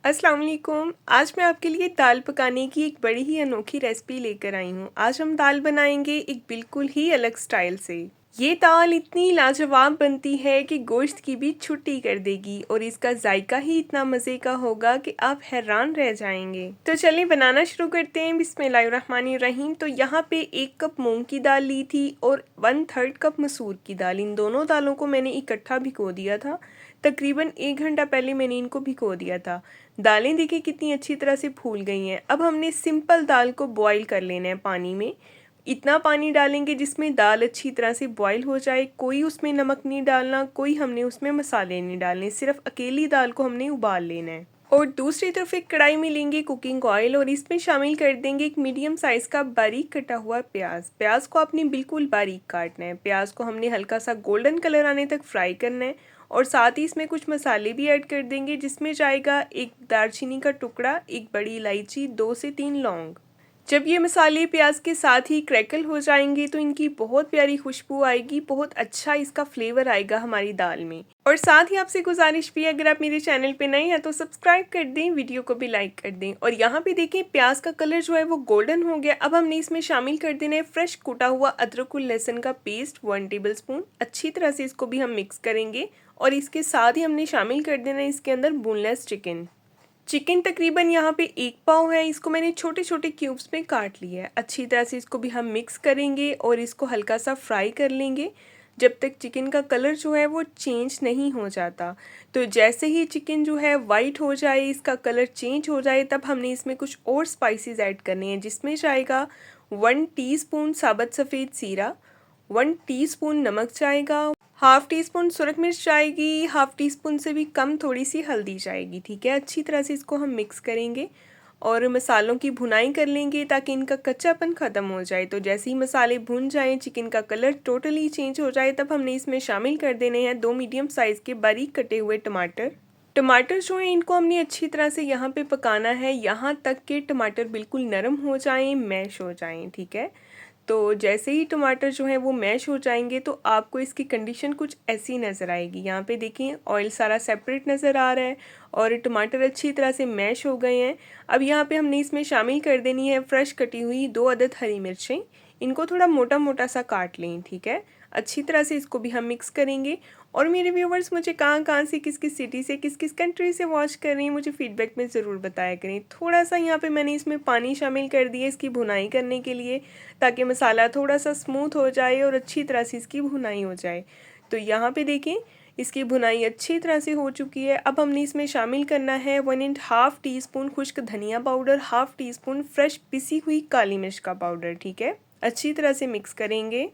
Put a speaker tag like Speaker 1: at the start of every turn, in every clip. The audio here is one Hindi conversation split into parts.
Speaker 1: अस्सलाम वालेकुम। आज मैं आपके लिए दाल पकाने की एक बड़ी ही अनोखी रेसिपी लेकर आई हूँ। आज हम दाल बनाएंगे एक बिल्कुल ही अलग स्टाइल से। ये दाल इतनी लाजवाब बनती है कि गोश्त की भी छुट्टी कर देगी और इसका जायका ही इतना मज़े का होगा कि आप हैरान रह जाएंगे। तो चलिए बनाना शुरू करते हैं। बिस्मिल्लाहिर्रहमानिर्रहीम। तो यहाँ पे 1 कप मूंग की दाल ली थी और 1/3 कप मसूर की दाल। इन दोनों दालों को मैंने इकट्ठा भिगो दिया था। तकरीबन 1 घंटा पहले मैंने इनको भिगो दिया था। दालें देखिए कितनी अच्छी तरह से फूल गई हैं। अब हमने सिंपल दाल को बॉईल कर लेना है पानी में। इतना पानी डालेंगे जिसमें दाल अच्छी तरह से बॉईल हो जाए। कोई उसमें नमक नहीं डालना, कोई हमने उसमें मसाले नहीं डालने, सिर्फ अकेली दाल को हमने उबाल लेना है। और दूसरी तरफ एक कढ़ाई में लेंगे कुकिंग ऑयल और इसमें शामिल कर देंगे एक मीडियम साइज़ का बारीक कटा हुआ प्याज। प्याज को आपने बिल्कुल बारीक काटना है। प्याज को हमने हल्का सा गोल्डन कलर आने तक फ्राई करना है और साथ ही इसमें कुछ मसाले भी ऐड कर देंगे, जिसमें जाएगा 1 दालचीनी का टुकड़ा, 1 बड़ी इलायची, 2 से 3 लौंग। जब ये मसाले प्याज के साथ ही क्रैकल हो जाएंगे तो इनकी बहुत प्यारी खुशबू आएगी, बहुत अच्छा इसका फ्लेवर आएगा हमारी दाल में। और साथ ही आपसे गुजारिश भी है, अगर आप मेरे चैनल पे नए हैं तो सब्सक्राइब कर दें, वीडियो को भी लाइक कर दें। और यहाँ पे देखें प्याज का कलर जो है वो गोल्डन हो गया। अब हमने इसमें शामिल कर देना है फ्रेश कुटा हुआ अदरक और लहसुन का पेस्ट 1 टेबल स्पून। अच्छी तरह से इसको भी हम मिक्स करेंगे और इसके साथ ही हमने शामिल कर देना है इसके अंदर बोनलेस चिकन तकरीबन यहाँ पे 1 पाव है। इसको मैंने छोटे छोटे क्यूब्स में काट लिया है। अच्छी तरह से इसको भी हम मिक्स करेंगे और इसको हल्का सा फ्राई कर लेंगे जब तक चिकन का कलर जो है वो चेंज नहीं हो जाता। तो जैसे ही चिकन जो है वाइट हो जाए, इसका कलर चेंज हो जाए, तब हमने इसमें कुछ और स्पाइसेस ऐड करने हैं, जिसमें जाएगा 1 टीस्पून साबुत सफ़ेद ज़ीरा, 1 टीस्पून नमक जाएगा, हाफ़ टी स्पून सुरख मिर्च जाएगी, हाफ़ टी स्पून से भी कम थोड़ी सी हल्दी जाएगी। ठीक है, अच्छी तरह से इसको हम मिक्स करेंगे और मसालों की भुनाई कर लेंगे ताकि इनका कच्चापन ख़त्म हो जाए। तो जैसे ही मसाले भुन जाएं, चिकन का कलर टोटली चेंज हो जाए, तब हमने इसमें शामिल कर देने हैं 2 मीडियम साइज़ के बारीक कटे हुए टमाटर जो हैं इनको हमने अच्छी तरह से यहाँ पे पकाना है, यहाँ तक कि टमाटर बिल्कुल नरम हो जाएं, मैश हो जाएं। ठीक है, तो जैसे ही टमाटर जो है वो मैश हो जाएंगे तो आपको इसकी कंडीशन कुछ ऐसी नज़र आएगी। यहाँ पे देखिए ऑयल सारा सेपरेट नज़र आ रहा है और टमाटर अच्छी तरह से मैश हो गए हैं। अब यहाँ पे हमने इसमें शामिल कर देनी है फ्रेश कटी हुई 2 अदद हरी मिर्चें। इनको थोड़ा मोटा मोटा सा काट लें। ठीक है, अच्छी तरह से इसको भी हम मिक्स करेंगे। और मेरे व्यूवर्स मुझे कहाँ कहाँ से, किस किस सिटी से, किस किस कंट्री से वॉच कर रही हैं, मुझे फीडबैक में ज़रूर बताया करें। थोड़ा सा यहाँ पे मैंने इसमें पानी शामिल कर दिया इसकी भुनाई करने के लिए, ताकि मसाला थोड़ा सा स्मूथ हो जाए और अच्छी तरह से इसकी भुनाई हो जाए। तो यहाँ पे देखें इसकी भुनाई अच्छी तरह से हो चुकी है। अब हमने इसमें शामिल करना है 1.5 टीस्पून खुश्क धनिया powder, half tea spoon fresh पिसी हुई काली मिर्च का पाउडर। ठीक है, अच्छी तरह से मिक्स करेंगे।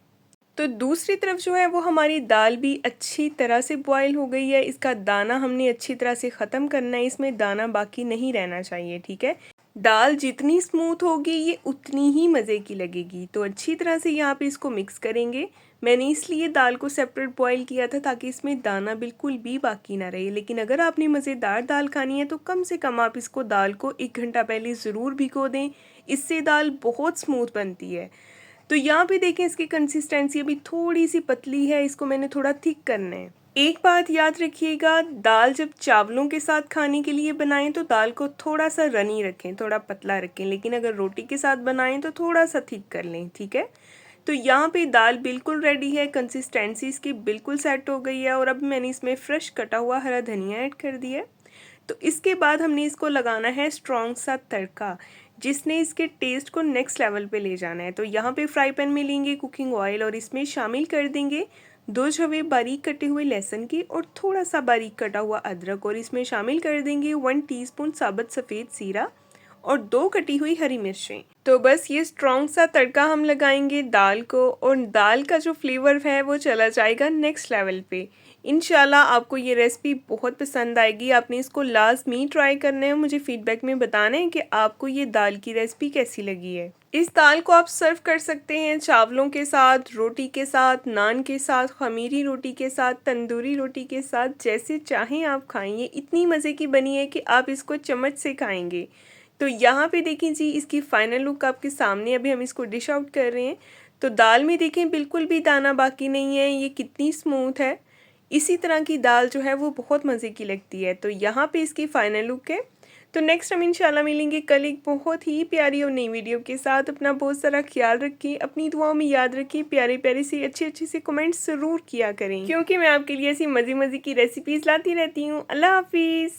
Speaker 1: तो दूसरी तरफ जो है वो हमारी दाल भी अच्छी तरह से बॉईल हो गई है। इसका दाना हमने अच्छी तरह से ख़त्म करना है, इसमें दाना बाकी नहीं रहना चाहिए। ठीक है, दाल जितनी स्मूथ होगी ये उतनी ही मज़े की लगेगी। तो अच्छी तरह से यहाँ पे इसको मिक्स करेंगे। मैंने इसलिए दाल को सेपरेट बॉईल किया था ताकि इसमें दाना बिल्कुल भी बाकी ना रहे। लेकिन अगर आपने मज़ेदार दाल खानी है तो कम से कम आप इसको दाल को 1 घंटा पहले ज़रूर भिगो दें, इससे दाल बहुत स्मूथ बनती है। तो यहाँ पे देखें इसकी कंसिस्टेंसी अभी थोड़ी सी पतली है, इसको मैंने थोड़ा थिक करना है। एक बात याद रखिएगा, दाल जब चावलों के साथ खाने के लिए बनाएं तो दाल को थोड़ा सा रनी रखें, थोड़ा पतला रखें, लेकिन अगर रोटी के साथ बनाएं तो थोड़ा सा थिक कर लें। ठीक है, तो यहाँ पे दाल बिल्कुल रेडी है, कंसिस्टेंसी इसकी बिल्कुल सेट हो गई है। और अब मैंने इसमें फ्रेश कटा हुआ हरा धनिया ऐड कर दिया है। तो इसके बाद हमने इसको लगाना है स्ट्रॉन्ग सा तड़का, जिसने इसके टेस्ट को नेक्स्ट लेवल पे ले जाना है। तो यहाँ पे फ्राई पैन में लेंगे कुकिंग ऑयल और इसमें शामिल कर देंगे 2 छवे बारीक कटे हुए लहसुन की और थोड़ा सा बारीक कटा हुआ अदरक, और इसमें शामिल कर देंगे 1 टीस्पून साबुत सफ़ेद ज़ीरा और 2 कटी हुई हरी मिर्चें। तो बस ये स्ट्रॉन्ग सा तड़का हम लगाएंगे दाल को, और दाल का जो फ्लेवर है वो चला जाएगा नेक्स्ट लेवल पे। इंशाल्लाह आपको ये रेसिपी बहुत पसंद आएगी। आपने इसको लाजमी ट्राई करना है, मुझे फीडबैक में बताना है कि आपको ये दाल की रेसिपी कैसी लगी है। इस दाल को आप सर्व कर सकते हैं चावलों के साथ, रोटी के साथ, नान के साथ, खमीरी रोटी के साथ, तंदूरी रोटी के साथ, जैसे चाहें आप खाएं। ये इतनी मज़े की बनी है कि आप इसको चम्मच से खाएंगे। तो यहाँ पे देखें जी इसकी फ़ाइनल लुक आपके सामने, अभी हम इसको डिश आउट कर रहे हैं। तो दाल में देखें बिल्कुल भी दाना बाकी नहीं है, ये कितनी स्मूथ है। इसी तरह की दाल जो है वो बहुत मज़े की लगती है। तो यहाँ पे इसकी फ़ाइनल लुक है। तो नेक्स्ट हम इंशाल्लाह मिलेंगे कल एक बहुत ही प्यारी और नई वीडियो के साथ। अपना बहुत सारा ख्याल रखें, अपनी दुआओं में याद रखें, प्यारे प्यारे से अच्छे से कमेंट्स ज़रूर किया करें, क्योंकि मैं आपके लिए ऐसी मज़े की रेसिपीज़ लाती रहती हूँ। अल्लाह हाफिज़।